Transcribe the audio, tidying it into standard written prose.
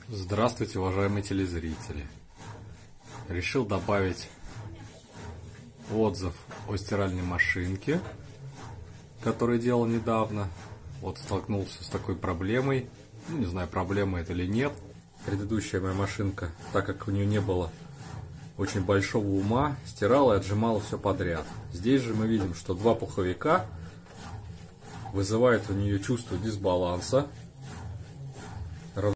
Здравствуйте, уважаемые телезрители! Решил добавить отзыв о стиральной машинке, который делал недавно. Вот столкнулся с такой проблемой. Не знаю, проблема это или нет. Предыдущая моя машинка, так как у нее не было очень большого ума, стирала и отжимала все подряд. Здесь же мы видим, что два пуховика вызывают у нее чувство дисбаланса.